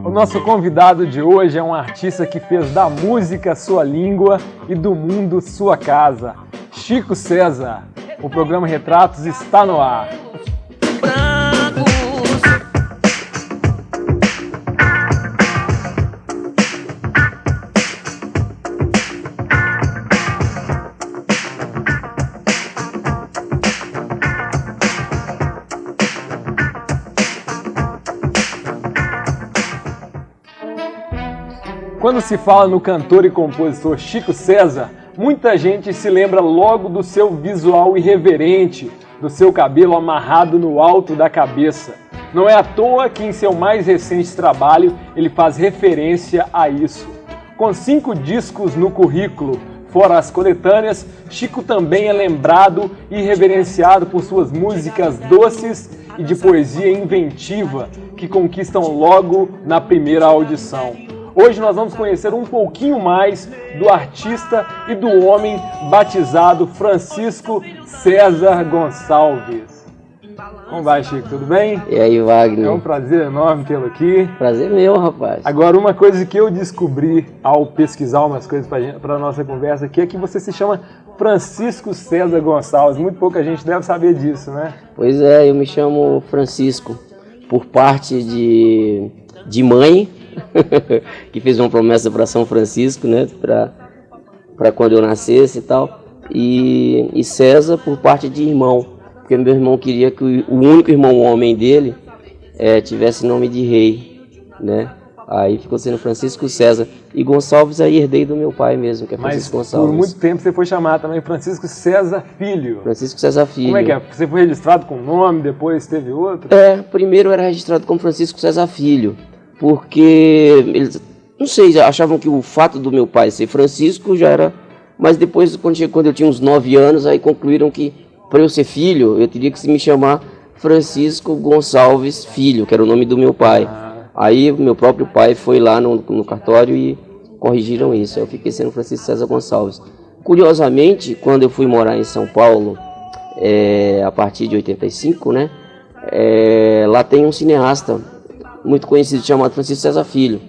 O nosso convidado de hoje é um artista que fez da música sua língua e do mundo sua casa. Chico César. O programa Retratos está no ar. Quando se fala no cantor e compositor Chico César, muita gente se lembra logo do seu visual irreverente, do seu cabelo amarrado no alto da cabeça. Não é à toa que em seu mais recente trabalho ele faz referência a isso. Com 5 discos no currículo, fora as coletâneas, Chico também é lembrado e reverenciado por suas músicas doces e de poesia inventiva que conquistam logo na primeira audição. Hoje nós vamos conhecer um pouquinho mais do artista e do homem batizado Francisco César Gonçalves. Como vai, Chico? Tudo bem? E aí, Wagner? É um prazer enorme tê-lo aqui. Prazer meu, rapaz. Agora, uma coisa que eu descobri ao pesquisar umas coisas para a nossa conversa aqui é que você se chama Francisco César Gonçalves. Muito pouca gente deve saber disso, né? Pois é, eu me chamo Francisco por parte de mãe, que fez uma promessa para São Francisco, né, para quando eu nascesse e tal, e César por parte de irmão, porque meu irmão queria que o único irmão homem dele tivesse nome de rei, né, aí ficou sendo Francisco César, e Gonçalves aí herdei do meu pai mesmo, que é Francisco Gonçalves. Por muito tempo você foi chamado também Francisco César Filho. Francisco César Filho. Como é que é? Você foi registrado com um nome, depois teve outro? Primeiro era registrado como Francisco César Filho, porque eles, não sei, achavam que o fato do meu pai ser Francisco já era, mas depois, quando eu tinha uns 9 anos, aí concluíram que para eu ser filho, eu teria que me chamar Francisco Gonçalves Filho, que era o nome do meu pai. Aí meu próprio pai foi lá no cartório e corrigiram isso, eu fiquei sendo Francisco César Gonçalves. Curiosamente, quando eu fui morar em São Paulo, a partir de 85, né, lá tem um cineasta muito conhecido chamado Francisco César Filho.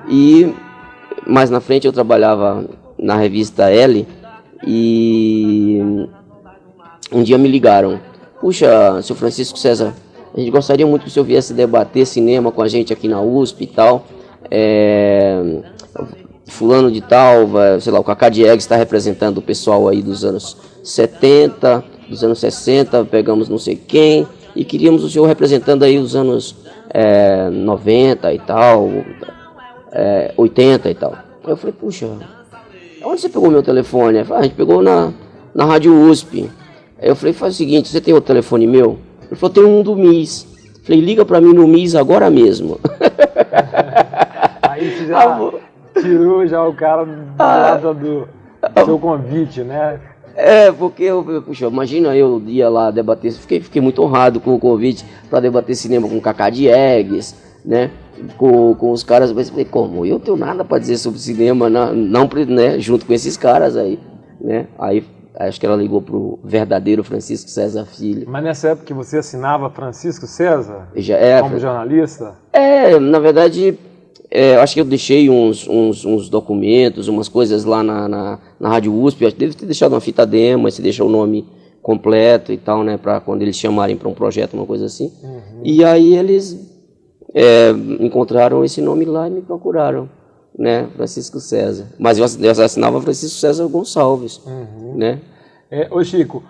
E mais na frente eu trabalhava na revista Elle e um dia me ligaram: puxa, seu Francisco César, a gente gostaria muito que o senhor viesse debater cinema com a gente aqui na USP e tal. Fulano de tal, sei lá, o Cacá Diegues está representando o pessoal aí dos anos 70, dos anos 60, pegamos não sei quem, e queríamos o senhor representando aí os anos 90 e tal, 80 e tal. Eu falei, puxa, onde você pegou meu telefone? A gente pegou na Rádio USP. Eu falei, faz o seguinte, você tem outro telefone meu? Ele falou, tem um do MIS. Eu falei, liga pra mim no MIS agora mesmo. Aí você já tirou já o cara do seu convite, né? Porque puxa, imagina, eu ia lá debater, fiquei muito honrado com o convite para debater cinema com o Cacá Diegues, né, com os caras, mas falei, como? Eu tenho nada para dizer sobre cinema, não, né, junto com esses caras aí, né, aí acho que ela ligou pro verdadeiro Francisco César Filho. Mas nessa época que você assinava Francisco César, como jornalista? Na verdade, acho que eu deixei uns documentos, umas coisas lá na Rádio USP, acho que deve ter deixado uma fita demo, aí você deixa o nome completo e tal, né, para quando eles chamarem para um projeto, uma coisa assim. E aí eles encontraram esse nome lá e me procuraram, né, Francisco César. Mas eu assinava Francisco César Gonçalves, né. Ô Chico,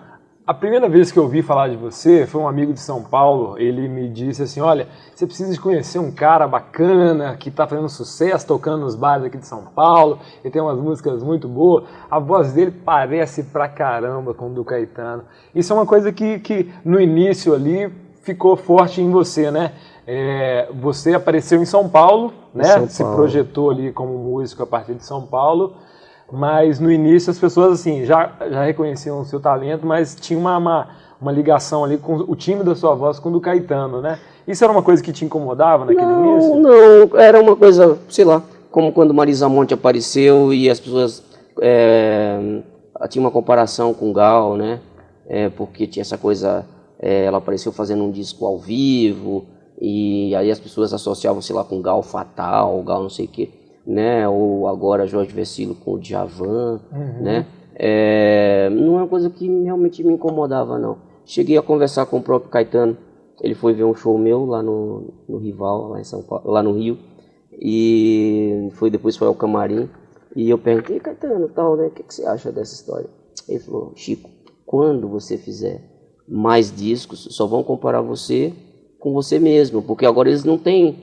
a primeira vez que eu ouvi falar de você foi um amigo de São Paulo. Ele me disse assim, olha, você precisa de conhecer um cara bacana que está fazendo sucesso, tocando nos bares aqui de São Paulo, ele tem umas músicas muito boas, a voz dele parece pra caramba com o do Caetano. Isso é uma coisa que no início ali ficou forte em você, né? Você apareceu em São Paulo, né? Se projetou ali como músico a partir de São Paulo, Mas no início as pessoas assim já reconheciam o seu talento, mas tinha uma ligação ali com o timbre da sua voz com o do Caetano, né? Isso era uma coisa que te incomodava naquele início? Não, era uma coisa, sei lá, como quando Marisa Monte apareceu e as pessoas tinha uma comparação com Gal, né? Porque tinha essa coisa, ela apareceu fazendo um disco ao vivo e aí as pessoas associavam, sei lá, com Gal Fatal, Gal não sei o quê, né? Ou agora Jorge Vecilo com o Djavan, né? Não é uma coisa que realmente me incomodava, não. Cheguei a conversar com o próprio Caetano, ele foi ver um show meu lá no Rival, lá em São Paulo, lá no Rio, e depois foi ao camarim, e eu perguntei, Caetano, tal, né? O que você acha dessa história? Ele falou, Chico, quando você fizer mais discos, só vão comparar você com você mesmo, porque agora eles não têm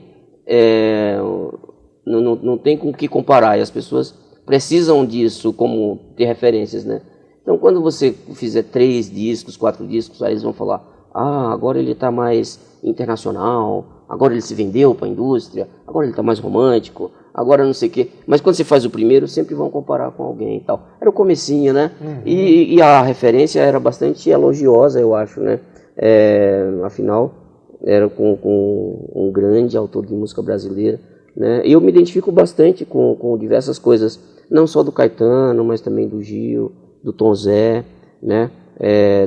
não tem com o que comparar, e as pessoas precisam disso como ter referências, né? Então, quando você fizer 3 discos, 4 discos, aí eles vão falar, agora ele está mais internacional, agora ele se vendeu para a indústria, agora ele está mais romântico, agora não sei o quê. Mas quando você faz o primeiro, sempre vão comparar com alguém e tal. Era o comecinho, né? E a referência era bastante elogiosa, eu acho, né? Afinal, era com um grande autor de música brasileira, né? Eu me identifico bastante com diversas coisas, não só do Caetano, mas também do Gil, do Tom Zé, né?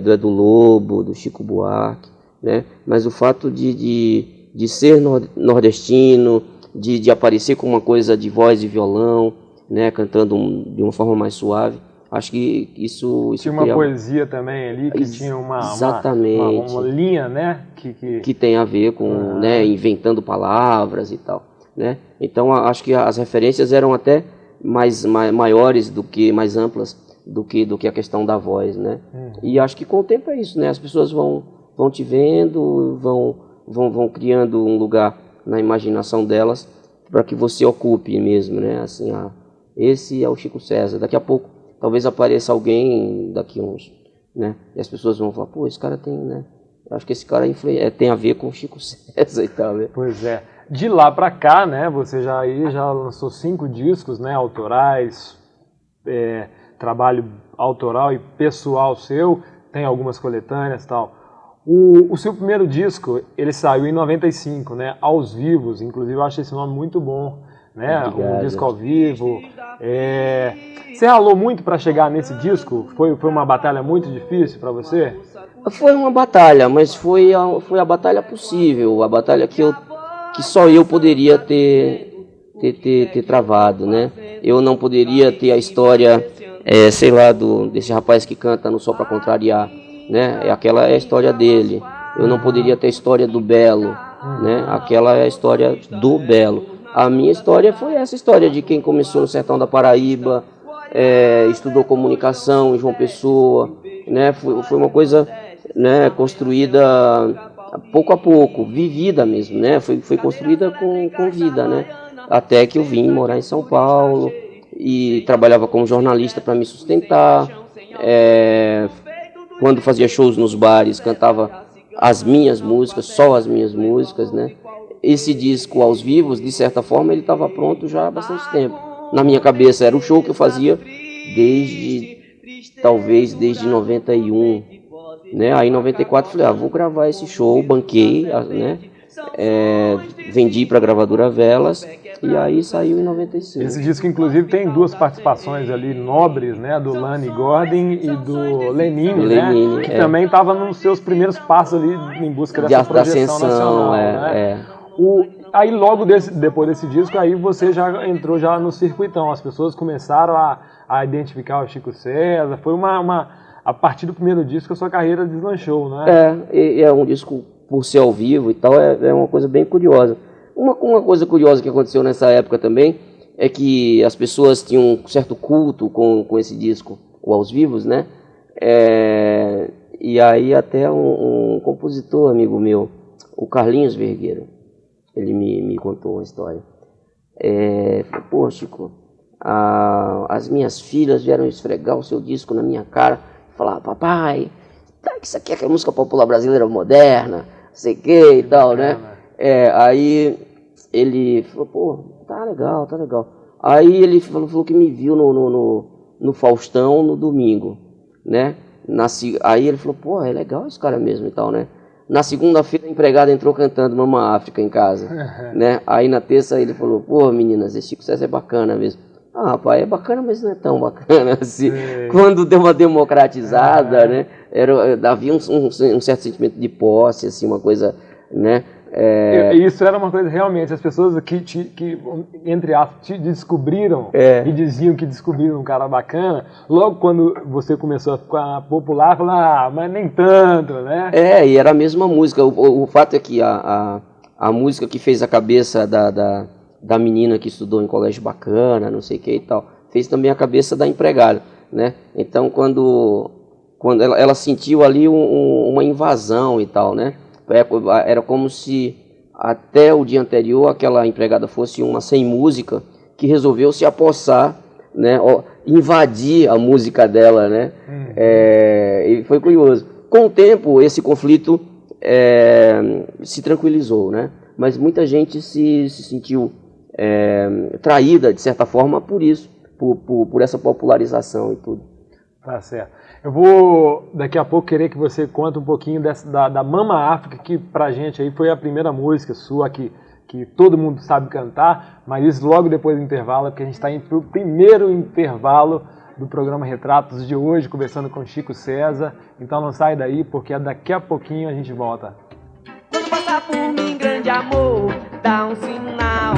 Do Edu Lobo, do Chico Buarque, né? Mas o fato de ser nordestino, de aparecer com uma coisa de voz e violão, né? Cantando de uma forma mais suave, acho que isso tinha uma poesia também ali, que tinha exatamente uma linha, né? Que tem a ver com né? Inventando palavras e tal, né? Então acho que as referências eram até maiores do que, mais amplas do que a questão da voz, né? E acho que com o tempo é isso, né? As pessoas vão te vendo, vão criando um lugar na imaginação delas para que você ocupe mesmo, né? Assim, esse é o Chico César. Daqui a pouco talvez apareça alguém daqui uns, né? E as pessoas vão falar, pô, esse cara tem, né? Acho que esse cara tem a ver com o Chico César e tal, né? Pois é. De lá para cá, né? Você já lançou 5 discos, né? Autorais, trabalho autoral e pessoal seu, tem algumas coletâneas e tal. O seu primeiro disco, ele saiu em 95, né? Aos Vivos, inclusive eu acho esse nome muito bom, né? Obrigado. Um disco ao vivo. Você ralou muito para chegar nesse disco? Foi uma batalha muito difícil para você? Foi uma batalha, mas foi a batalha possível, a batalha que só eu poderia ter travado, né? Eu não poderia ter a história, sei lá, desse rapaz que canta no Só Pra Contrariar, né? Aquela é a história dele. Eu não poderia ter a história do Belo, né? Aquela é a história do Belo. A minha história foi essa história de quem começou no sertão da Paraíba, estudou comunicação em João Pessoa, né? Foi uma coisa, né, construída pouco a pouco, vivida mesmo, né? Foi construída com vida, né? Até que eu vim morar em São Paulo e trabalhava como jornalista para me sustentar. Quando fazia shows nos bares, cantava as minhas músicas, só as minhas músicas, né? Esse disco Aos Vivos, de certa forma, ele estava pronto já há bastante tempo. Na minha cabeça, era o show que eu fazia talvez desde 91, né? Aí em 94 falei, vou gravar esse show, banquei, né? Vendi para a gravadora Velas e aí saiu em 95. Esse disco, inclusive, tem 2 participações ali nobres, né? Do Lani Gordon e do Lenine, né? Que também estava nos seus primeiros passos ali em busca dessa projeção nacional, né? Aí logo depois desse disco, aí você já entrou já no circuitão, as pessoas começaram a identificar o Chico César, foi a partir do primeiro disco a sua carreira deslanchou, né? É um disco por ser ao vivo e tal, é uma coisa bem curiosa. Uma coisa curiosa que aconteceu nessa época também é que as pessoas tinham um certo culto com esse disco, o Aos Vivos, né? E aí até um compositor amigo meu, o Carlinhos Vergueiro, ele me contou uma história. Falou, pô, Chico, as minhas filhas vieram esfregar o seu disco na minha cara, falar, papai, isso aqui é aquela música popular brasileira moderna, não sei o que e tal, né? Aí ele falou, pô, tá legal. Aí ele falou que me viu no Faustão no domingo, né? Aí ele falou, pô, é legal esse cara mesmo e tal, né? Na segunda-feira a empregada entrou cantando Mama África em casa, né? Aí na terça ele falou, pô, meninas, esse Chico César é bacana mesmo. Ah, rapaz, é bacana, mas não é tão bacana assim. Quando deu uma democratizada, né? Havia um certo sentimento de posse, assim, uma coisa, né? Isso era uma coisa, realmente, as pessoas que entre aspas, te descobriram e diziam que descobriram um cara bacana, logo quando você começou a ficar popular, falaram, mas nem tanto, né? E era a mesma música. O fato é que a música que fez a cabeça da menina que estudou em colégio bacana, não sei o que e tal, fez também a cabeça da empregada, né? Então, quando ela sentiu ali uma invasão e tal, né? Era como se até o dia anterior aquela empregada fosse uma sem música que resolveu se apossar, né? Invadir a música dela, né? E foi curioso. Com o tempo, esse conflito se tranquilizou, né? Mas muita gente se sentiu traída, de certa forma, por isso, por essa popularização e tudo. Tá certo. Eu vou, daqui a pouco, querer que você conte um pouquinho da Mama África, que pra gente aí foi a primeira música sua que todo mundo sabe cantar, mas isso logo depois do intervalo, porque a gente está indo pro primeiro intervalo do programa Retratos de hoje, conversando com Chico César. Então não sai daí, porque daqui a pouquinho a gente volta. Quando passar por mim, grande amor, dá um sinal.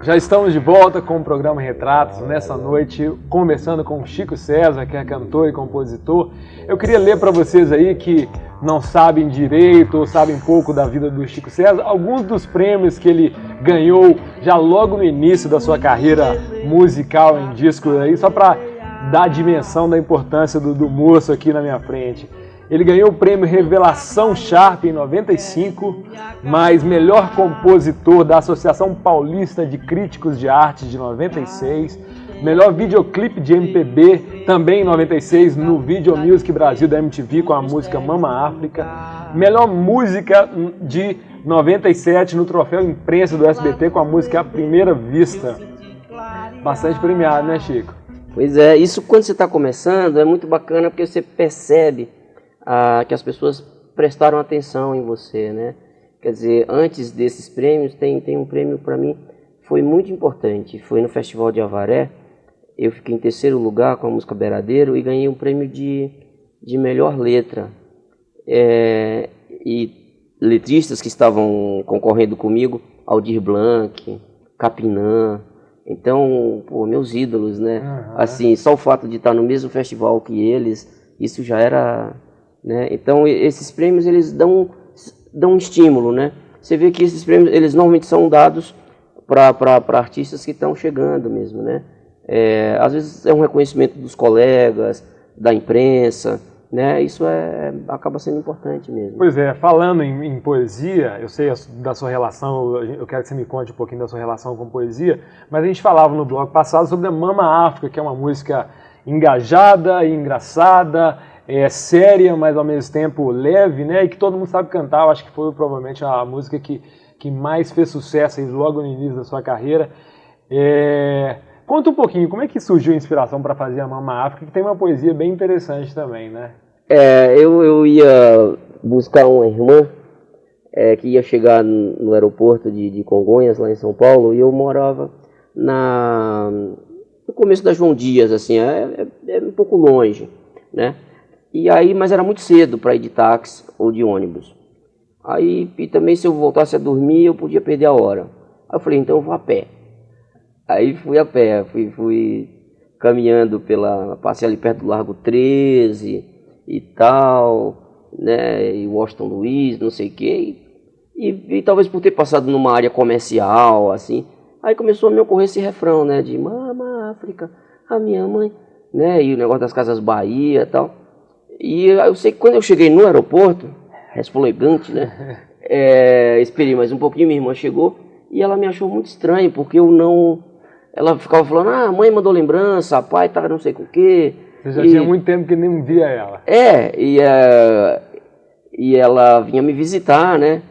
Já estamos de volta com o programa Retratos, nessa noite conversando com o Chico César, que é cantor e compositor. Eu queria ler para vocês aí que não sabem direito ou sabem pouco da vida do Chico César, alguns dos prêmios que ele ganhou já logo no início da sua carreira musical em discos aí, só para dar a dimensão da importância do moço aqui na minha frente. Ele ganhou o prêmio Revelação Sharp em 95, mais melhor compositor da Associação Paulista de Críticos de Arte de 96, melhor videoclipe de MPB também em 96 no Video Music Brasil da MTV com a música Mama África, melhor música de 97 no Troféu Imprensa do SBT com a música À Primeira Vista. Bastante premiado, né, Chico? Pois é, isso quando você está começando é muito bacana porque você percebe que as pessoas prestaram atenção em você, né? Quer dizer, antes desses prêmios, tem um prêmio para mim, foi muito importante, foi no Festival de Avaré, eu fiquei em terceiro lugar com a música Beiradeiro e ganhei um prêmio de melhor letra. E letristas que estavam concorrendo comigo, Aldir Blanc, Capinã, então, pô, meus ídolos, né? Uhum. Assim, só o fato de estar no mesmo festival que eles, isso já era... Né? Então esses prêmios eles dão um estímulo, né? Você vê que esses prêmios eles normalmente são dados para artistas que estão chegando mesmo, né? Às vezes é um reconhecimento dos colegas, da imprensa, né? Isso acaba sendo importante mesmo. Pois é, falando em poesia, eu sei da sua relação, eu quero que você me conte um pouquinho da sua relação com poesia, mas a gente falava no bloco passado sobre a Mama África, que é uma música engajada e engraçada, séria, mas ao mesmo tempo leve, né? E que todo mundo sabe cantar. Eu acho que foi provavelmente a música que mais fez sucesso aí logo no início da sua carreira. Conta um pouquinho, como é que surgiu a inspiração para fazer a Mama África, que tem uma poesia bem interessante também, né? Eu ia buscar uma irmã que ia chegar no aeroporto de Congonhas, lá em São Paulo, e eu morava no começo da João Dias, assim, é um pouco longe. né? E aí, mas era muito cedo para ir de táxi ou de ônibus. Aí, e também se eu voltasse a dormir, eu podia perder a hora. Aí eu falei, então eu vou a pé. Aí fui a pé, fui caminhando passei ali perto do Largo 13 e tal, né, e Washington Luiz, não sei o quê. E talvez por ter passado numa área comercial, assim, aí começou a me ocorrer esse refrão, né, de Mama África, a minha mãe, né, e o negócio das Casas Bahia e tal. E eu sei que quando eu cheguei no aeroporto, resplandecente, né, esperei mais um pouquinho, minha irmã chegou e ela me achou muito estranho, porque ela ficava falando, a mãe mandou lembrança, pai tá não sei com o quê. Você já tinha muito tempo que nem via ela. E ela vinha me visitar, né?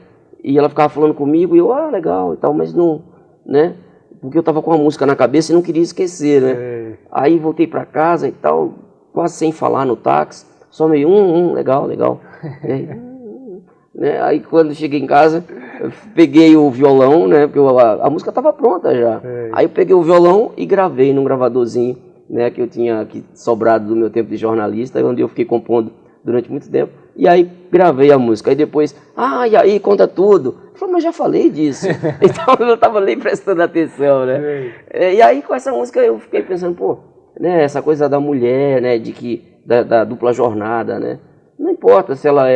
E ela ficava falando comigo, e eu, legal e tal, mas não, né? Porque eu tava com a música na cabeça e não queria esquecer, né? Sei. Aí voltei pra casa e tal, quase sem falar no táxi, só meio, legal. Né? Aí quando cheguei em casa, eu peguei o violão, né? Porque a música estava pronta já. Sei. Aí eu peguei o violão e gravei num gravadorzinho, né? Que eu tinha aqui sobrado do meu tempo de jornalista, onde eu fiquei compondo durante muito tempo. E aí gravei a música. Aí depois, e aí, conta tudo. Eu falei, mas já falei disso. Então eu não estava nem prestando atenção, né? E aí com essa música eu fiquei pensando, né? Essa coisa da mulher, né? Da dupla jornada, né? Não importa se ela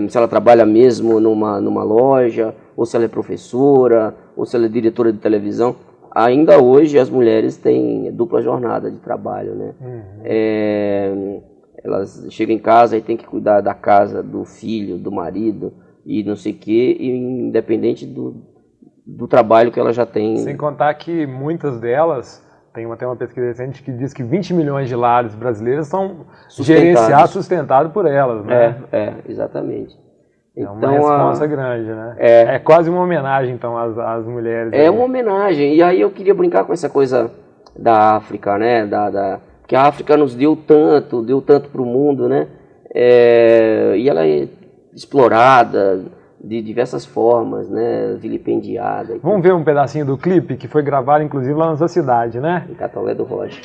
se ela trabalha mesmo numa loja, ou se ela é professora, ou se ela é diretora de televisão. Ainda hoje as mulheres têm dupla jornada de trabalho, né? Elas chegam em casa e têm que cuidar da casa, do filho, do marido e não sei o quê, independente do trabalho que ela já tem. Sem contar que muitas delas, tem até uma pesquisa recente que diz que 20 milhões de lares brasileiros são sustentados por elas, né? Exatamente. É uma responsa grande, né? É quase uma homenagem, então, às mulheres. É uma homenagem. E aí eu queria brincar com essa coisa da África, né? Que a África nos deu tanto para o mundo, né? E ela é explorada de diversas formas, né? Vilipendiada. Vamos ver um pedacinho do clipe que foi gravado, inclusive, lá na sua cidade, né? Em Catolé do Rocha.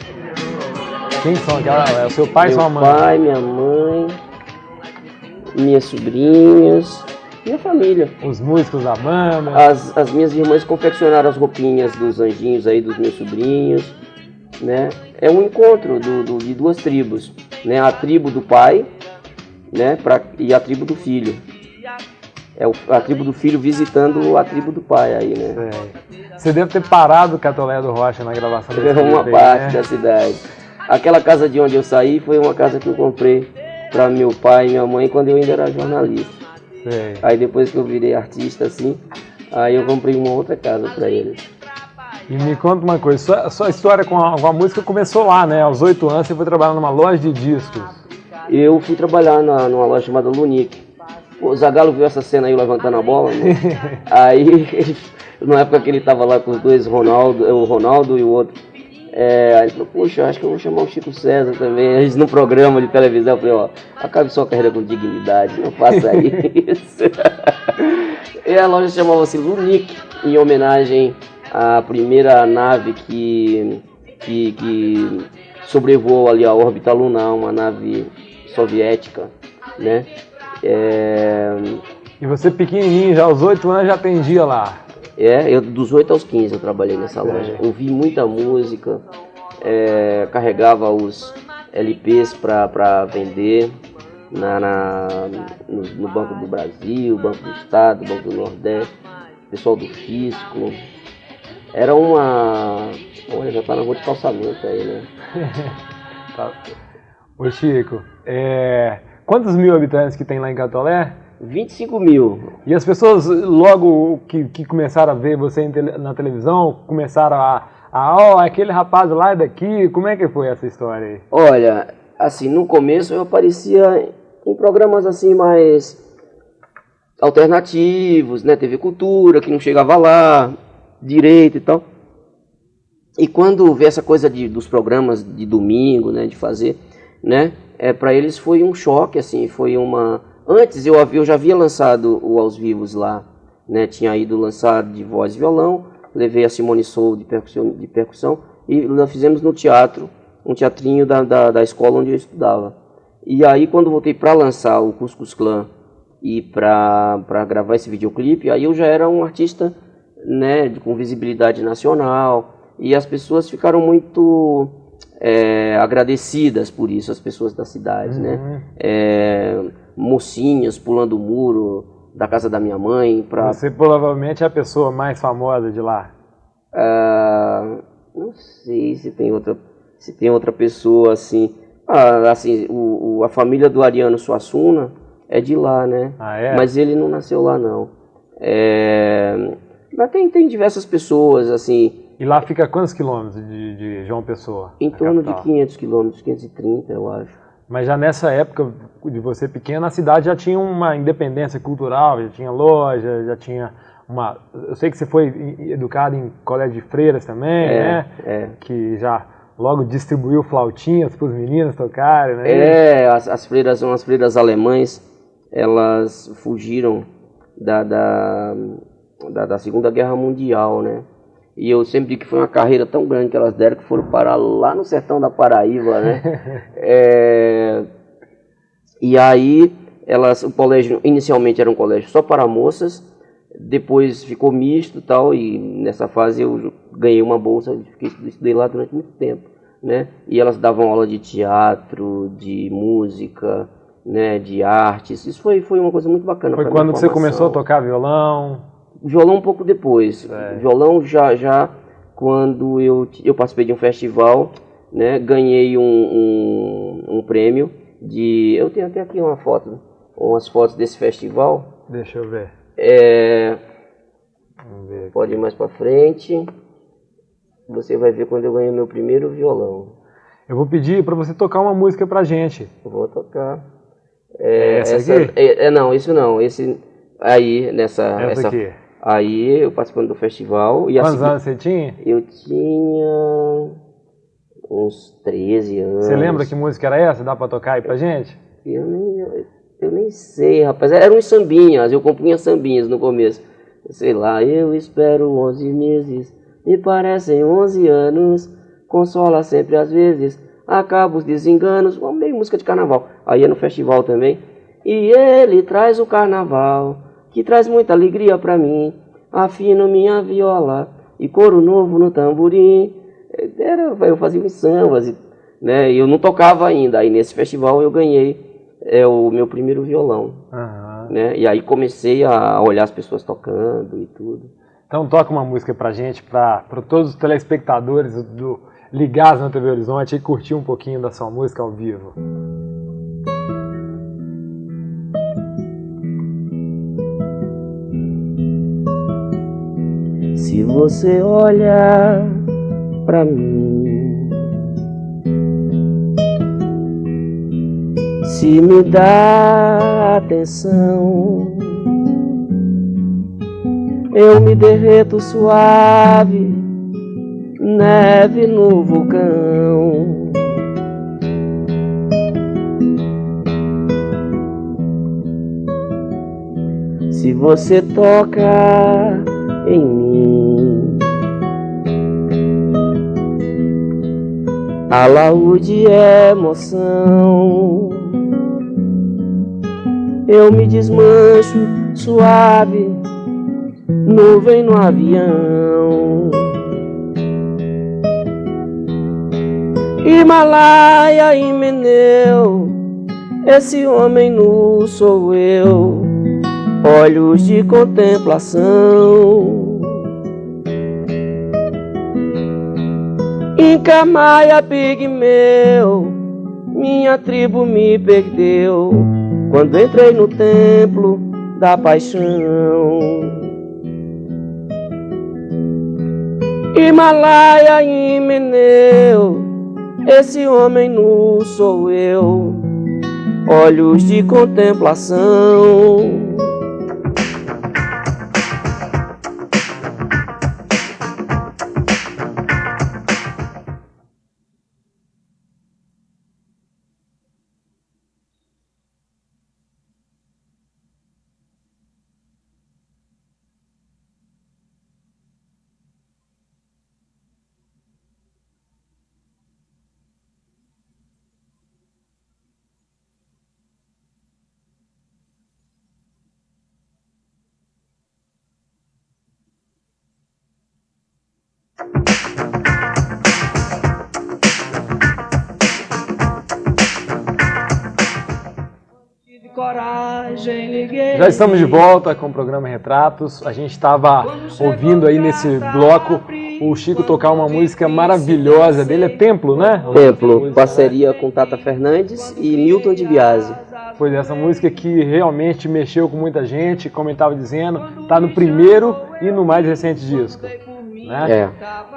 Quem são aquelas? É o seu pai e sua mãe? Meu pai, minha mãe, minhas sobrinhas, minha família. Os músicos da banda. As minhas irmãs confeccionaram as roupinhas dos anjinhos aí, dos meus sobrinhos, né? É um encontro de duas tribos, né? A tribo do pai, né? E a tribo do filho. A tribo do filho visitando a tribo do pai aí, né? Você deve ter parado o Catolé do Rocha na gravação desse clipe, uma parte da cidade. Aquela casa de onde eu saí foi uma casa que eu comprei para meu pai e minha mãe quando eu ainda era jornalista. Aí depois que eu virei artista, assim, aí eu comprei uma outra casa para eles. E me conta uma coisa, sua história com a música começou lá, né? Aos 8 anos você foi trabalhar numa loja de discos. Eu fui trabalhar numa loja chamada Lunique. O Zagallo viu essa cena aí levantando a bola, né? Aí, na época que ele tava lá com os dois, o Ronaldo e o outro, aí ele falou, poxa, acho que eu vou chamar o Chico César também. A gente no programa de televisão, eu falei, acabe sua carreira com dignidade, não faça isso. E a loja chamava-se Lunique, em homenagem à primeira nave que sobrevoou ali a órbita lunar, uma nave soviética, né? E você pequenininho, já aos 8 anos já atendia lá? Eu dos 8 aos 15 eu trabalhei nessa loja. Ouvi muita música, carregava os LPs para vender no Banco do Brasil, Banco do Estado, Banco do Nordeste, pessoal do Fisco. Era uma... Olha, já tá na rua de calçamento aí, né? Tá. Ô Chico, quantos mil habitantes que tem lá em Catolé? 25 mil. E as pessoas, logo que começaram a ver você na televisão, começaram aquele rapaz lá é daqui, como é que foi essa história aí? Olha, assim, no começo eu aparecia em programas assim mais alternativos, né, TV Cultura, que não chegava lá, direito e tal. E quando vê essa coisa dos programas de domingo, né, de fazer, né, para eles foi um choque, assim, foi uma... Antes eu já havia lançado o Aos Vivos lá, né, tinha ido lançar de voz e violão, levei a Simone Soul de percussão e nós fizemos no teatro um teatrinho da escola onde eu estudava. E aí quando voltei para lançar o Cuscuz Clã e para gravar esse videoclipe, aí eu já era um artista, né, com visibilidade nacional, e as pessoas ficaram muito agradecidas por isso, as pessoas da cidade, né? Mocinhas pulando o muro da casa da minha mãe. Você provavelmente é a pessoa mais famosa de lá. Não sei se tem outra pessoa assim. Assim, a família do Ariano Suassuna é de lá, né? Ah, é? Mas ele não nasceu lá, não. Mas tem diversas pessoas, assim. E lá fica quantos quilômetros de João Pessoa? Em torno de 500 quilômetros, 530, eu acho. Mas já nessa época de você pequena, a cidade já tinha uma independência cultural, já tinha loja, já tinha uma... Eu sei que você foi educado em colégio de freiras também, né? Que já logo distribuiu flautinhas para os meninos tocarem, né? As freiras são as freiras alemães, elas fugiram da Segunda Guerra Mundial, né? E eu sempre digo que foi uma carreira tão grande que elas deram que foram parar lá no sertão da Paraíba, né? E aí, o colégio inicialmente era um colégio só para moças, depois ficou misto e tal, e nessa fase eu ganhei uma bolsa, estudei lá durante muito tempo, né? E elas davam aula de teatro, de música, né? De artes, isso foi uma coisa muito bacana. Foi quando você começou a tocar violão? Violão um pouco depois. Violão já quando eu participei de um festival, né, ganhei um prêmio eu tenho até aqui umas fotos desse festival. Deixa eu ver. Vamos ver. Pode ir mais pra frente. Você vai ver quando eu ganhei meu primeiro violão. Eu vou pedir para você tocar uma música pra gente. Eu vou tocar. Essa aqui? Não, isso não. Esse aí, essa aqui. Aí eu participando do festival. Quantos anos você tinha? Eu tinha uns 13 anos. Você lembra que música era essa? Dá pra tocar aí pra gente? Eu nem sei, rapaz. Eram uns sambinhas, eu compunha sambinhas no começo. Sei lá, eu espero 11 meses, me parecem 11 anos, consola sempre às vezes, acaba os desenganos, meio música de carnaval. Aí é no festival também. E ele traz o carnaval, que traz muita alegria pra mim, afino minha viola e coro novo no tamborim. Eu fazia uns sambas, né? Eu não tocava ainda. Aí nesse festival eu ganhei o meu primeiro violão, né? E aí comecei a olhar as pessoas tocando e tudo. Então toca uma música pra gente, para todos os telespectadores ligados na TV Horizonte e curtir um pouquinho da sua música ao vivo. Se você olha pra mim, se me dá atenção, eu me derreto suave, neve no vulcão. Se você toca em mim, alaúde é emoção, eu me desmancho suave, nuvem no avião. Himalaia e Meneu, esse homem nu sou eu, olhos de contemplação. Inca, Maia, Pigmeu, minha tribo me perdeu quando entrei no templo da paixão. Himalaia e Meneu, esse homem nu sou eu, olhos de contemplação. coragem liguei. Já estamos de volta com o programa Retratos. A gente estava ouvindo aí nesse bloco o Chico tocar uma música maravilhosa dele, é Templo, né? Templo, parceria com Tata Fernandes e Milton de Biasi. Foi essa música que realmente mexeu com muita gente, como ele estava dizendo, está no primeiro e no mais recente disco. Né?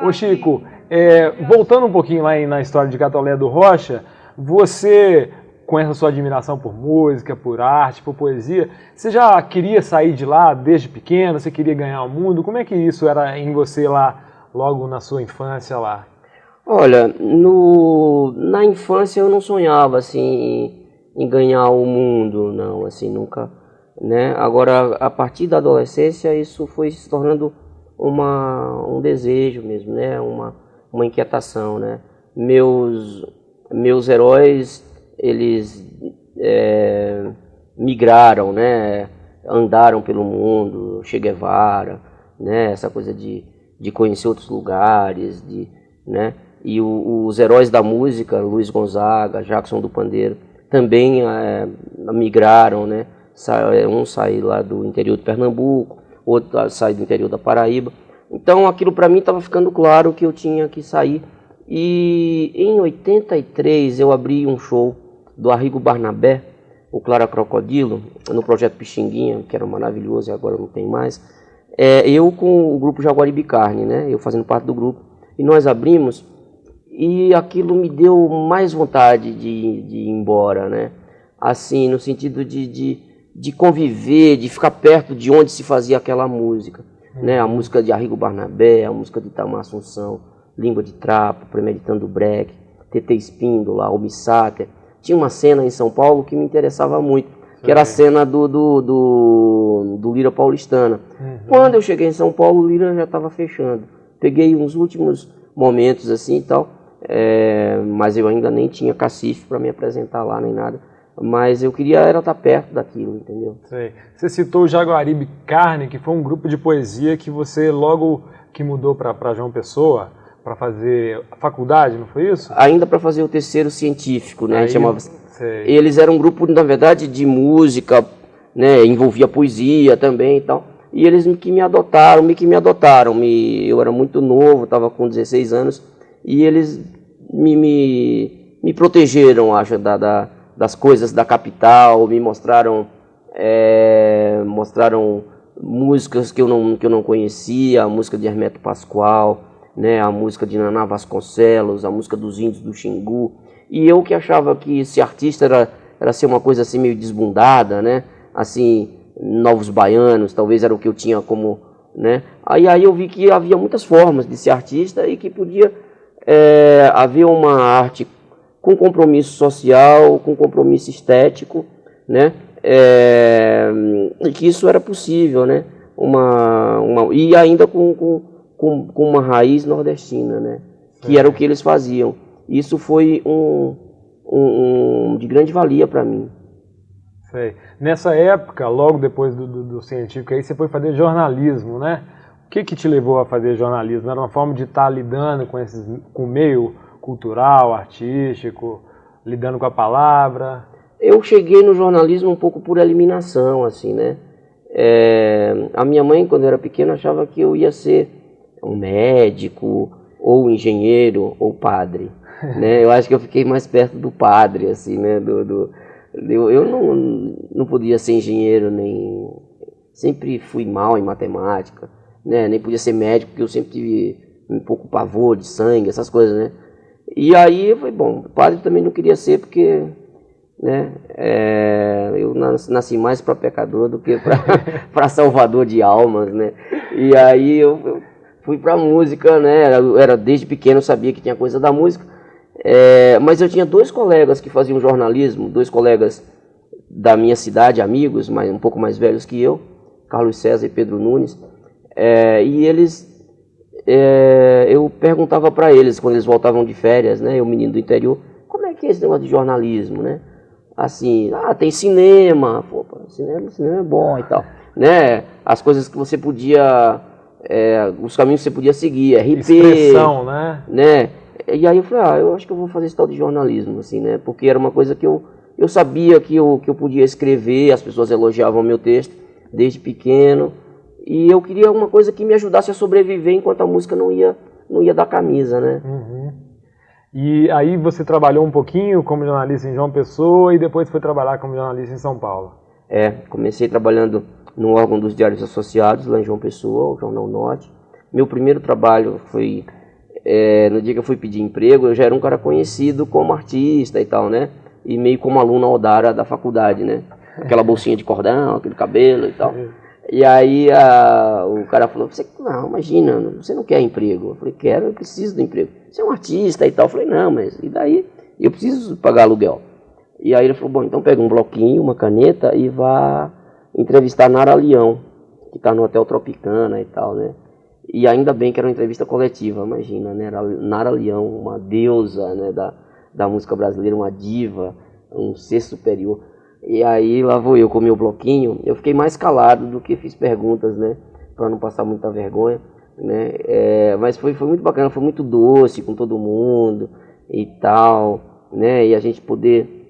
Ô Chico, voltando um pouquinho lá na história de Catolé do Rocha, você, com essa sua admiração por música, por arte, por poesia, você já queria sair de lá desde pequeno? Você queria ganhar o mundo? Como é que isso era em você lá, logo na sua infância lá? Olha, na infância eu não sonhava assim em ganhar o mundo, não, assim, nunca, né? Agora, a partir da adolescência, isso foi se tornando um desejo mesmo, né? Uma inquietação, né? Meus heróis, eles migraram, né? Andaram pelo mundo, Che Guevara, né? Essa coisa de conhecer outros lugares, né? E os heróis da música, Luiz Gonzaga, Jackson do Pandeiro, também migraram, né? Um saiu lá do interior de Pernambuco, outro saiu do interior da Paraíba. Então aquilo para mim estava ficando claro que eu tinha que sair. E em 83 eu abri um show do Arrigo Barnabé, o Clara Crocodilo, no projeto Pixinguinha, que era maravilhoso e agora não tem mais. Eu com o grupo Jaguaribe Carne, né? Eu fazendo parte do grupo. E nós abrimos. E aquilo me deu mais vontade de ir embora, né? Assim, no sentido de conviver, de ficar perto de onde se fazia aquela música, né? A música de Arrigo Barnabé, a música de Itamar Assunção, Língua de Trapo, Premeditando o Breck, TT Espíndola, Almi Sater. Tinha uma cena em São Paulo que me interessava muito, que era a cena do Lira Paulistana. Quando eu cheguei em São Paulo, o Lira já estava fechando. Peguei uns últimos momentos assim e tal, mas eu ainda nem tinha cacife para me apresentar lá nem nada, mas eu queria estar perto daquilo, entendeu? Sei. Você citou o Jaguaribe Carne, que foi um grupo de poesia que você logo que mudou para João Pessoa para fazer a faculdade, não foi isso? Ainda para fazer o terceiro científico, né? Aí, chamava. sei. Eles eram um grupo, na verdade, de música, né? Envolvia poesia também e tal. E eles que me adotaram. Eu era muito novo, estava com 16 anos, e eles me protegeram, acho, das coisas da capital, me mostraram músicas que eu não conhecia, a música de Hermeto Pascoal, né, a música de Naná Vasconcelos, a música dos Índios do Xingu. E eu que achava que esse artista era ser uma coisa assim meio desbundada, né, assim, Novos Baianos, talvez era o que eu tinha como, né? Aí eu vi que havia muitas formas de ser artista e que podia haver uma arte com compromisso social, com compromisso estético, né? E que isso era possível, né? E ainda com uma raiz nordestina, né? Que era o que eles faziam. Isso foi de grande valia para mim. Sei. Nessa época, logo depois do científico, aí você foi fazer jornalismo, né? O que te levou a fazer jornalismo? Era uma forma de estar lidando com o meio cultural, artístico, lidando com a palavra? Eu cheguei no jornalismo um pouco por eliminação, assim, né? A minha mãe, quando eu era pequena, achava que eu ia ser um médico, ou engenheiro, ou padre, né? Eu acho que eu fiquei mais perto do padre, assim, né? Eu não podia ser engenheiro, sempre fui mal em matemática, né? Nem podia ser médico, porque eu sempre tive um pouco pavor de sangue, essas coisas, né? E aí eu falei, bom, padre também não queria ser, porque, né, eu nasci mais para pecador do que para salvador de almas, né? E aí eu fui para música, né? Era desde pequeno, eu sabia que tinha coisa da música. Mas eu tinha dois colegas que faziam jornalismo, dois colegas da minha cidade, amigos, mas um pouco mais velhos que eu, Carlos César e Pedro Nunes, e eles, eu perguntava para eles, quando eles voltavam de férias, né, eu menino do interior, como é que é esse negócio de jornalismo, né? Assim, tem cinema, cinema é bom e tal, né? As coisas que você podia, os caminhos que você podia seguir, RP, expressão, né? E aí eu falei, eu acho que eu vou fazer esse tal de jornalismo, assim, né? Porque era uma coisa que eu Eu sabia que eu podia escrever, as pessoas elogiavam meu texto desde pequeno, e eu queria alguma coisa que me ajudasse a sobreviver enquanto a música não ia dar camisa, né? Uhum. E aí você trabalhou um pouquinho como jornalista em João Pessoa e depois foi trabalhar como jornalista em São Paulo. Comecei trabalhando no órgão dos Diários Associados, lá em João Pessoa, o Jornal Norte. Meu primeiro trabalho foi, no dia que eu fui pedir emprego, eu já era um cara conhecido como artista e tal, né? E meio como aluno Aldara da faculdade, né? Aquela bolsinha de cordão, aquele cabelo e tal. E aí o cara falou, não, imagina, você não quer emprego? Eu falei, quero, eu preciso do emprego. Você é um artista e tal. Eu falei, não, mas e daí? Eu preciso pagar aluguel. E aí ele falou, bom, então pega um bloquinho, uma caneta e vá entrevistar Nara Leão, que está no Hotel Tropicana e tal, né? E ainda bem que era uma entrevista coletiva, imagina, né? Nara Leão, uma deusa, né, da música brasileira, uma diva, um ser superior. E aí lá vou eu com o meu bloquinho, eu fiquei mais calado do que fiz perguntas, né? Para não passar muita vergonha, né? Mas foi muito bacana, foi muito doce com todo mundo e tal, né? E a gente poder...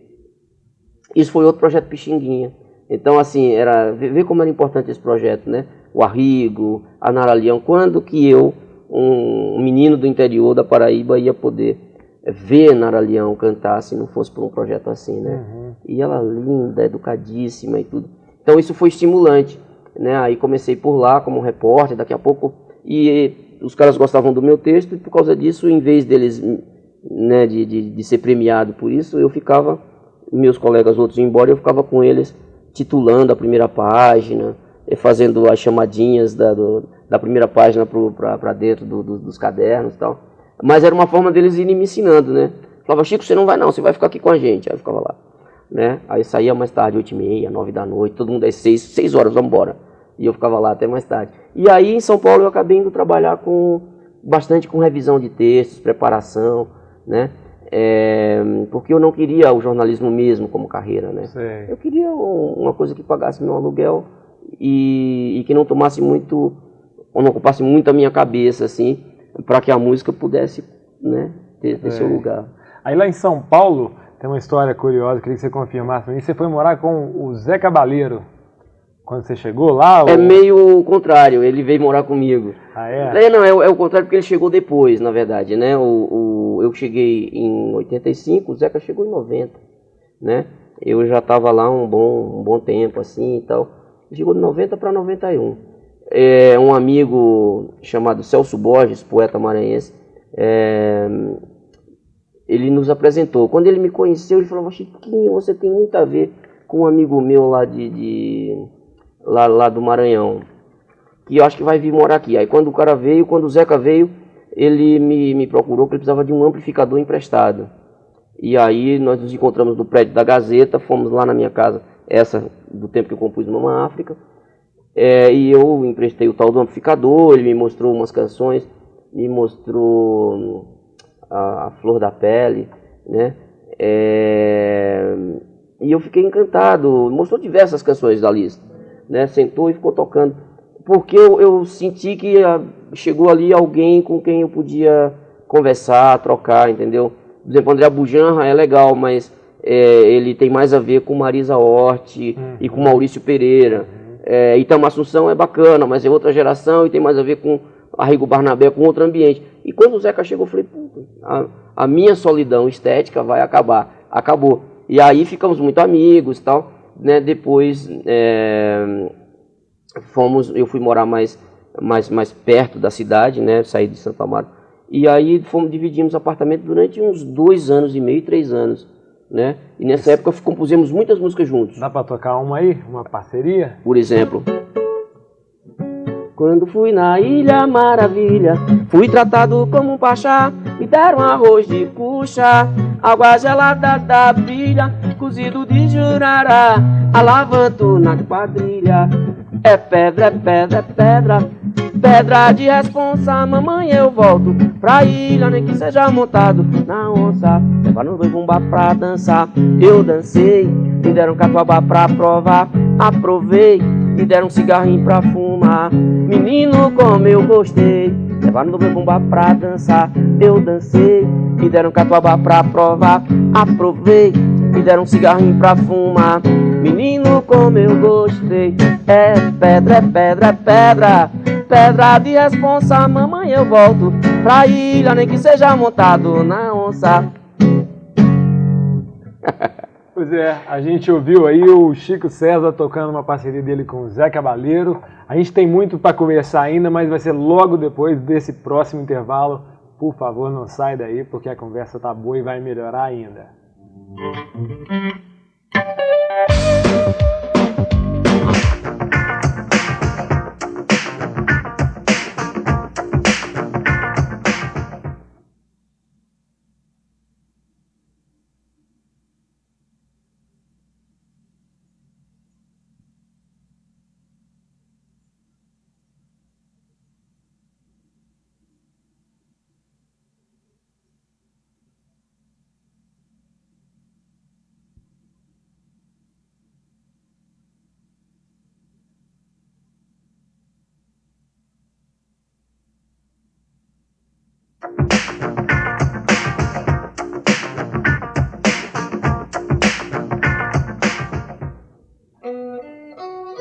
Isso foi outro projeto Pixinguinha. Então, assim, ver como era importante esse projeto, né? O Arrigo, a Nara Leão, quando que eu, um menino do interior da Paraíba, ia poder ver Nara Leão cantar se não fosse por um projeto assim, né? Uhum. E ela linda, educadíssima e tudo. Então isso foi estimulante, né? Aí comecei por lá como repórter, daqui a pouco, e os caras gostavam do meu texto, e por causa disso, em vez deles, né, de ser premiado por isso, eu ficava, meus colegas outros iam embora, eu ficava com eles titulando a primeira página, fazendo as chamadinhas da primeira página para dentro dos cadernos e tal. Mas era uma forma deles irem me ensinando, né? Falava, Chico, você não vai não, você vai ficar aqui com a gente. Aí eu ficava lá, né? Aí saía mais tarde, 8h30, 9 da noite, todo mundo às 6 horas, vamos embora. E eu ficava lá até mais tarde. E aí em São Paulo eu acabei indo trabalhar bastante com revisão de textos, preparação, né? Porque eu não queria o jornalismo mesmo como carreira, né? Sei. Eu queria uma coisa que pagasse meu aluguel e que não tomasse muito, ou não ocupasse muito a minha cabeça, assim, para que a música pudesse, né, ter seu lugar. Aí lá em São Paulo tem uma história curiosa, queria que você confirmasse para mim. Você foi morar com o Zé Cabaleiro quando você chegou lá? É meio o contrário, ele veio morar comigo. Ah, é? Não, é o contrário porque ele chegou depois, na verdade, né? Eu cheguei em 85, o Zeca chegou em 90, né? Eu já estava lá um bom tempo, assim, e tal. Ele chegou de 90 para 91. Um amigo chamado Celso Borges, poeta maranhense, ele nos apresentou. Quando ele me conheceu, ele falou, Chiquinho, você tem muito a ver com um amigo meu lá lá do Maranhão, que eu acho que vai vir morar aqui. Aí quando o Zeca veio, ele me procurou porque ele precisava de um amplificador emprestado. E aí nós nos encontramos no prédio da Gazeta, fomos lá na minha casa, essa do tempo que eu compus Mama África, e eu emprestei o tal do amplificador, ele me mostrou umas canções, me mostrou a Flor da Pele, né? E eu fiquei encantado, mostrou diversas canções da lista, né? Sentou e ficou tocando, porque eu senti que chegou ali alguém com quem eu podia conversar, trocar, entendeu? Por exemplo, André Bujanra é legal, mas ele tem mais a ver com Marisa Hort e com Maurício Pereira. Itamar Assunção é bacana, mas é outra geração e tem mais a ver com Arrigo Barnabé, com outro ambiente. E quando o Zeca chegou, eu falei, a minha solidão estética vai acabar. Acabou. E aí ficamos muito amigos e tal, né? Depois eu fui morar mais perto da cidade, né? Saí de Santo Amaro. E aí dividimos apartamento durante uns 2 anos e meio, 3 anos. Né? E nessa época compusemos muitas músicas juntos. Dá pra tocar uma aí? Uma parceria? Por exemplo, quando fui na Ilha Maravilha, fui tratado como um pachá, me deram arroz de cuxa, água gelada da brilha, cozido de jurará, alavanto na quadrilha. É pedra, é pedra, é pedra, pedra de responsa. Mamãe, eu volto pra ilha, nem que seja montado na onça. Levar no bumbá pra dançar, eu dancei. Me deram catuaba pra provar, aprovei. Me deram um cigarrinho pra fumar, menino como eu gostei. Levar no bumbá pra dançar, eu dancei. Me deram catuaba pra provar, aprovei. me deram um cigarrinho pra fumar. Menino, como eu gostei. É pedra, é pedra, é pedra, pedra de responsa. Mamãe, eu volto pra ilha, nem que seja montado na onça. Pois é, a gente ouviu aí o Chico César tocando uma parceria dele com o Zé Cabaleiro. A gente tem muito para conversar ainda, mas vai ser logo depois desse próximo intervalo. Por favor, não sai daí, porque a conversa tá boa e vai melhorar ainda.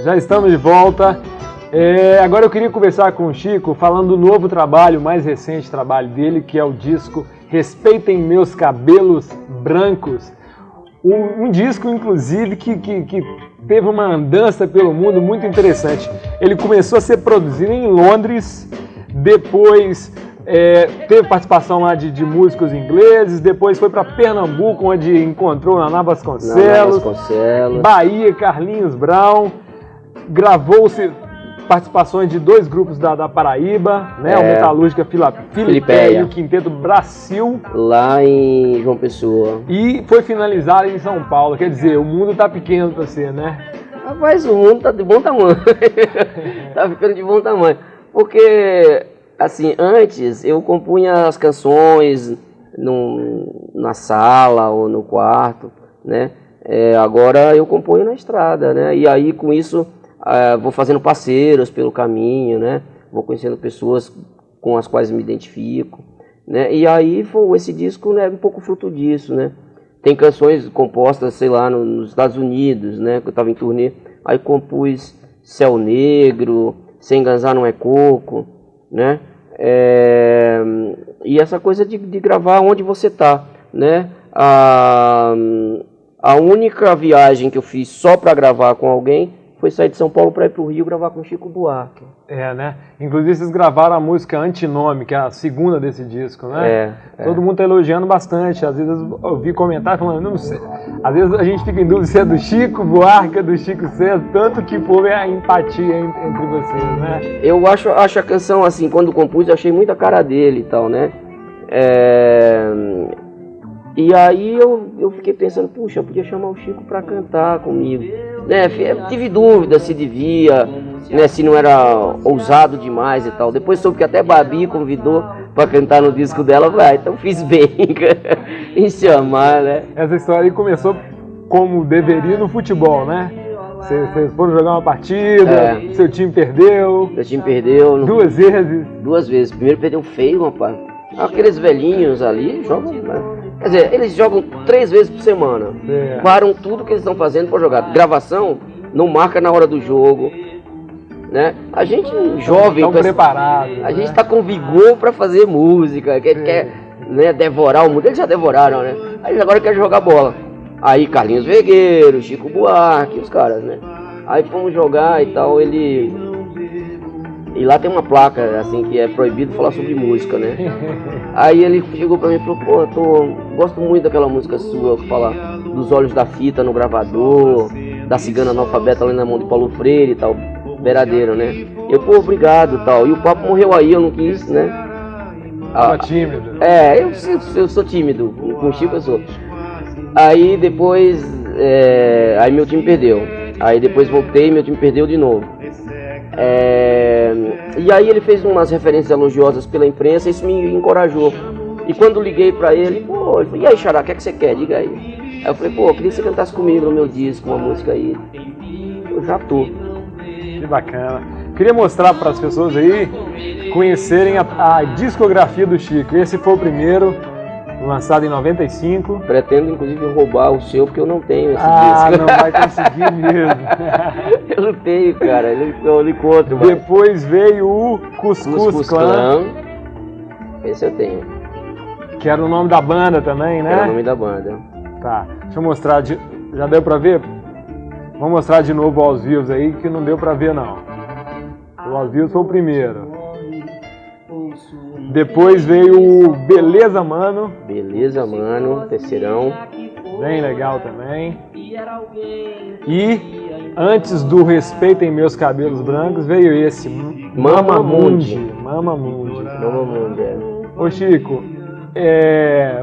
Já estamos de volta. Agora eu queria conversar com o Chico falando do novo trabalho, o mais recente trabalho dele, que é o disco Respeitem Meus Cabelos Brancos. Um disco, inclusive, que teve uma andança pelo mundo muito interessante. Ele começou a ser produzido em Londres, depois teve participação lá de músicos ingleses, depois foi para Pernambuco, onde encontrou Naná Vasconcelos, Bahia, Carlinhos Brown, gravou-se participações de 2 grupos da Paraíba, né? O Metalúrgica Filipéia e o Quinteto Brasil, lá em João Pessoa. E foi finalizado em São Paulo. Quer dizer, o mundo tá pequeno para você, né? Rapaz, o mundo tá de bom tamanho. Tá ficando de bom tamanho. Porque, assim, antes eu compunha as canções na sala ou no quarto, né? Agora eu componho na estrada, né? E aí com isso vou fazendo parceiros pelo caminho, né? Vou conhecendo pessoas com as quais me identifico, né? E aí esse disco, né, é um pouco fruto disso, né? Tem canções compostas, sei lá, nos Estados Unidos, né? Que eu estava em turnê, aí compus Céu Negro, Sem Ganzar Não É Coco, né? E essa coisa de gravar onde você tá, né? A única viagem que eu fiz só para gravar com alguém foi sair de São Paulo para ir para o Rio gravar com Chico Buarque. Né? Inclusive vocês gravaram a música Antinome, que é a segunda desse disco, né? Todo mundo tá elogiando bastante. Às vezes eu vi comentários falando, não sei. Às vezes a gente fica em dúvida se é do Chico Buarque, do Chico César, tanto que houve a empatia entre vocês, né? Eu acho a canção, assim, quando compus, eu achei muita cara dele e tal, né? E aí eu fiquei pensando, puxa, eu podia chamar o Chico para cantar comigo. Né? Tive dúvida se devia, né, se não era ousado demais e tal. Depois soube que até Babi convidou para cantar no disco dela. Então fiz bem em chamar, né? Essa história aí começou como deveria no futebol, né? Vocês foram jogar uma partida, seu time perdeu. Meu time perdeu. 2 vezes? 2 vezes. Primeiro perdeu feio, rapaz. Aqueles velhinhos ali jogam, né? Quer dizer, eles jogam 3 vezes por semana. Param tudo que eles estão fazendo para jogar. Gravação não marca na hora do jogo, né? A gente jovem, preparado, a gente está com vigor para fazer música, quer né, devorar o mundo. Eles já devoraram, né? Aí agora quer jogar bola. Aí Carlinhos Vergueiro, Chico Buarque, os caras, né? Aí fomos jogar e tal, E lá tem uma placa, assim, que é proibido falar sobre música, né? Aí ele chegou pra mim e falou, gosto muito daquela música sua, que fala dos olhos da fita no gravador, da cigana analfabeta ali na mão de Paulo Freire e tal, beiradeiro, né? Eu, obrigado e tal. E o papo morreu aí, eu não quis, né? Tava tímido. Eu sou tímido, com o Chico eu sou. Aí depois, aí meu time perdeu. Aí depois voltei e meu time perdeu de novo. E aí ele fez umas referências elogiosas pela imprensa, isso me encorajou. E quando liguei pra ele, ele falou, e aí Xará, o que é que você quer? Diga aí. Aí eu falei, queria que você cantasse comigo no meu disco, uma música aí. Eu já tô. Que bacana. Queria mostrar para as pessoas aí conhecerem a discografia do Chico. Esse foi o primeiro, lançado em 95. Pretendo, inclusive, roubar o seu, porque eu não tenho esse Ah, disco. não vai conseguir mesmo. Eu não tenho, cara. Eu encontro. Depois veio o Cuscuz Clan. Esse eu tenho. Que era o nome da banda também, né? Era o nome da banda. Tá, deixa eu mostrar. Já deu pra ver? Vou mostrar de novo aos vivos aí, que não deu pra ver, não. O aos vivos foi o primeiro. Depois veio o Beleza Mano. Beleza, mano. Terceirão. Bem legal também. E antes do Respeitem Meus Cabelos Brancos, veio esse. Mamamundi. Mamamundi. Mamamundi, é. Ô Chico,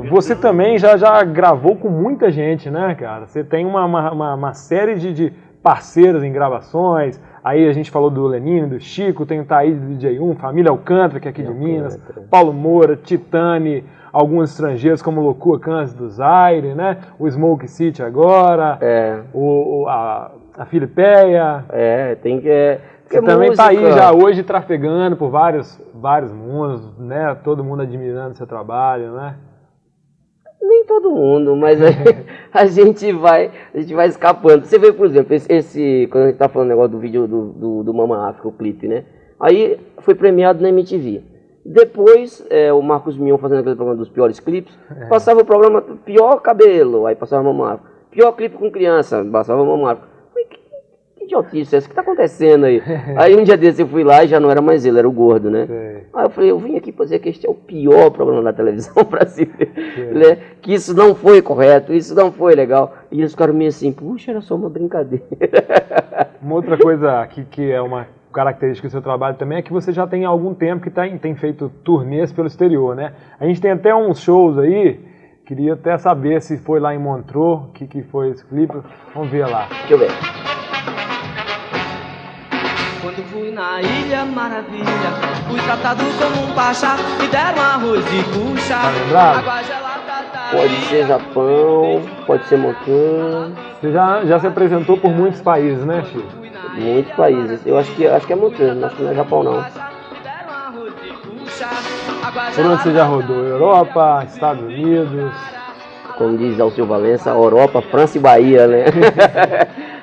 você também já gravou com muita gente, né, cara? Você tem uma série de parceiros em gravações. Aí a gente falou do Lenine, do Chico, tem o Thaís do DJ1, Família Alcântara, que é aqui de Minas, Paulo Moura, Titani, alguns estrangeiros como Loucura Cans do Zaire, né? O Smoke City agora, a Filipeia. Tem que... Você também tá aí já hoje trafegando por vários mundos, né? Todo mundo admirando seu trabalho, né? Nem todo mundo, mas a gente vai escapando. Você vê, por exemplo, quando a gente tá falando negócio do vídeo do Mama África, o clipe, né? Aí foi premiado na MTV. Depois, o Marcos Mion fazendo aquele programa dos piores clipes, passava o programa Pior Cabelo, aí passava Mama África. Pior clipe com criança, passava Mama África. Que idiotice é essa? O que tá acontecendo aí? Aí um dia desse eu fui lá e já não era mais ele, era o gordo, né? Aí eu falei, eu vim aqui pra dizer que este é o pior programa da televisão brasileira, né? Que isso não foi correto, isso não foi legal. E eles ficaram meio assim, puxa, era só uma brincadeira. Uma outra coisa que é uma característica do seu trabalho também é que você já tem algum tempo que tem feito turnês pelo exterior, né? A gente tem até uns shows aí, queria até saber se foi lá em Montreux, que foi esse clipe. Vamos ver lá. Deixa eu ver. Quando fui na Ilha Maravilha, fui tratado como um pachá, me deram arroz e puxa. Tá lembrado? Água gelada, Pode ser Japão, pode ser Montreux. Você já se apresentou por muitos países, né, Chico? Muitos países. Eu acho que é Montreux, acho que não é Japão não. Por onde você já rodou? Europa, Estados Unidos? Como diz Alceu Valença, Europa, França e Bahia, né?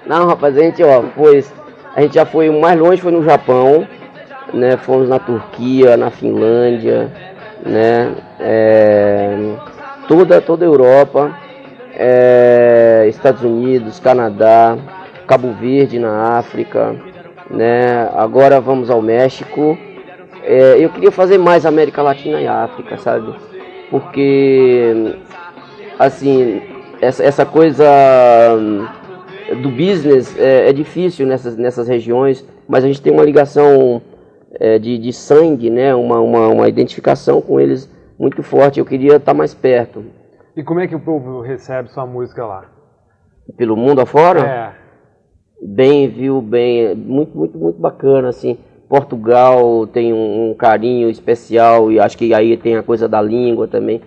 Não, rapaz, a gente já foi, o mais longe foi no Japão, né? Fomos na Turquia, na Finlândia, né? Toda a Europa, Estados Unidos, Canadá, Cabo Verde na África, né? Agora vamos ao México. Eu queria fazer mais América Latina e África, sabe? Porque, assim, essa coisa do business é difícil nessas regiões, mas a gente tem uma ligação de sangue, né? Uma identificação com eles muito forte. Eu queria estar mais perto. E como é que o povo recebe sua música lá? Pelo mundo afora? Bem, viu? Bem, muito, muito, muito bacana, assim. Portugal tem um carinho especial e acho que aí tem a coisa da língua também.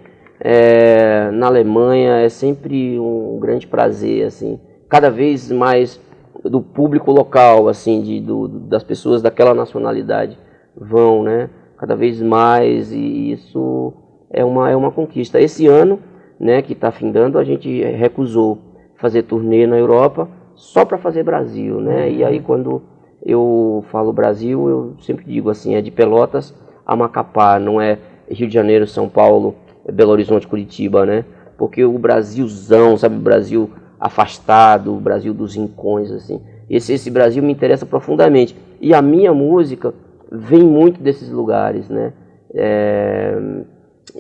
Na Alemanha é sempre um grande prazer, assim. Cada vez mais do público local, assim, das pessoas daquela nacionalidade vão, né? Cada vez mais, e isso é uma conquista. Esse ano, né, que está findando, a gente recusou fazer turnê na Europa só para fazer Brasil, né? E aí quando eu falo Brasil, eu sempre digo assim, é de Pelotas a Macapá, não é Rio de Janeiro, São Paulo, Belo Horizonte, Curitiba, né? Porque o Brasilzão, sabe, o Brasil afastado, o Brasil dos rincões, assim. Esse Brasil me interessa profundamente. E a minha música vem muito desses lugares, né?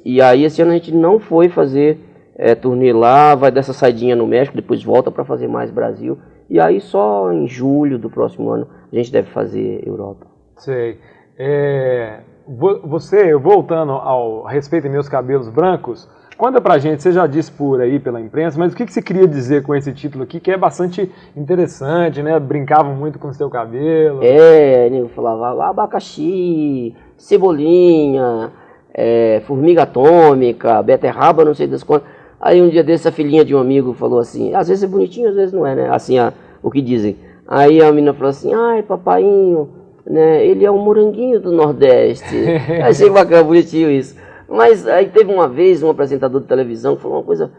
E aí esse ano a gente não foi fazer turnê lá, vai dar essa saidinha no México, depois volta para fazer mais Brasil. E aí só em julho do próximo ano a gente deve fazer Europa. Sei. Você, voltando ao Respeitem Meus Cabelos Brancos, conta pra gente, você já disse por aí pela imprensa, mas o que você queria dizer com esse título aqui, que é bastante interessante, né? Brincavam muito com o seu cabelo. Eu falava abacaxi, cebolinha, formiga atômica, beterraba, não sei das quantas. Aí um dia desse a filhinha de um amigo falou assim, às vezes é bonitinho, às vezes não é, né? Assim, o que dizem. Aí a menina falou assim, ai papainho, né? Ele é um moranguinho do Nordeste. Achei bacana, bonitinho isso. Mas aí teve uma vez um apresentador de televisão que falou uma coisa,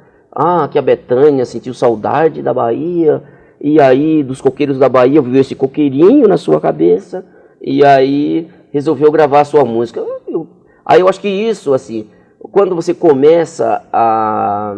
que a Bethânia sentiu saudade da Bahia, e aí dos coqueiros da Bahia viu esse coqueirinho na sua cabeça, e aí resolveu gravar a sua música. Aí eu acho que isso, assim, quando você começa a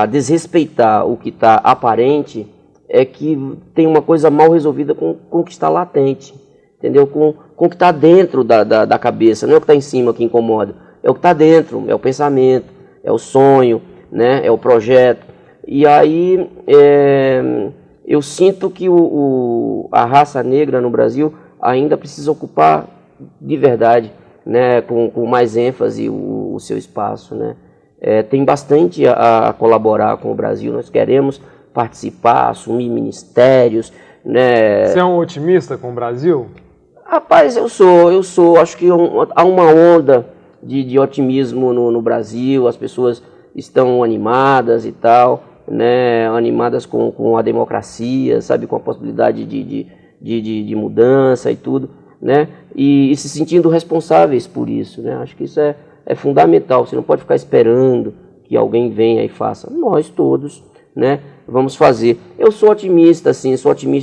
desrespeitar o que está aparente, é que tem uma coisa mal resolvida com o que está latente, entendeu? Com o que está dentro da cabeça, não é o que está em cima que incomoda, é o que está dentro, é o pensamento, é o sonho, né? É o projeto. E aí eu sinto que a raça negra no Brasil ainda precisa ocupar de verdade, né? Com mais ênfase o seu espaço, né? Tem bastante a colaborar com o Brasil, nós queremos participar, assumir ministérios, né? Você é um otimista com o Brasil? Rapaz, eu sou, acho que há uma onda de otimismo no Brasil, as pessoas estão animadas e tal, né? Animadas com a democracia, sabe, com a possibilidade de mudança e tudo, né? E se sentindo responsáveis por isso, né? Acho que isso é fundamental, você não pode ficar esperando que alguém venha e faça, nós todos, né? Vamos fazer. Eu sou otimista, sim,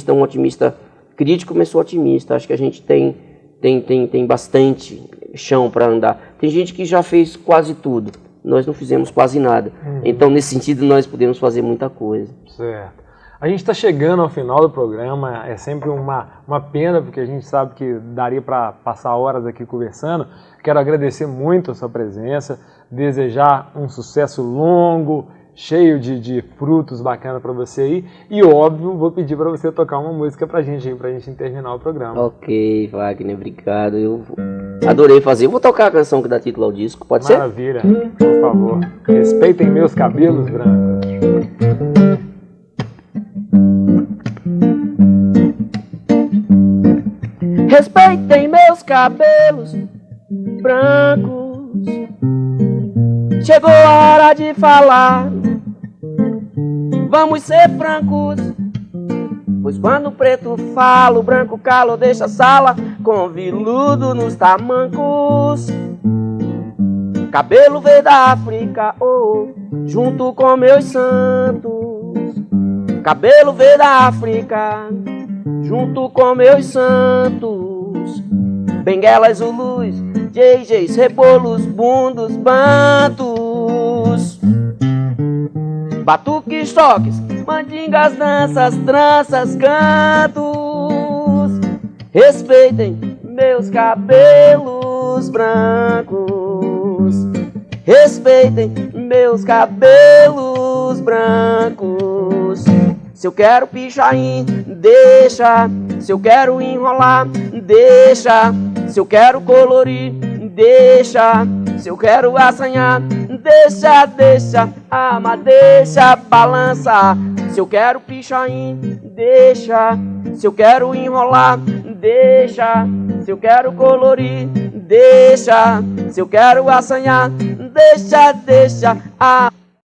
um otimista crítico, mas sou otimista. Acho que a gente tem bastante chão para andar. Tem gente que já fez quase tudo, nós não fizemos quase nada. Então, nesse sentido, nós podemos fazer muita coisa. Certo. A gente está chegando ao final do programa, é sempre uma pena, porque a gente sabe que daria para passar horas aqui conversando. Quero agradecer muito a sua presença, desejar um sucesso longo, cheio de frutos bacanas para você aí. E, óbvio, vou pedir para você tocar uma música pra gente terminar o programa. Ok, Wagner, obrigado. Eu adorei fazer. Eu vou tocar a canção que dá título ao disco, pode ser? Maravilha, por favor. Respeitem meus cabelos brancos. Respeitem meus cabelos brancos. Chegou a hora de falar. Vamos ser francos, pois quando o preto fala, o branco cala ou deixa a sala com viludo nos tamancos. Cabelo veio da África, junto com meus santos. Cabelo veio da África, junto com meus santos. Benguelas, zulus, JJs, rebolos, bundos, bantos. Batuques, toques, mandingas, danças, tranças, cantos. Respeitem meus cabelos brancos. Respeitem meus cabelos brancos. Se eu quero pichain, deixa. Se eu quero enrolar, deixa. Se eu quero colorir, deixa. Se eu quero assanhar, deixa, mas deixa, balança. Se eu quero pichain, deixa. Se eu quero enrolar, deixa. Se eu quero colorir, deixa. Se eu quero assanhar, deixa,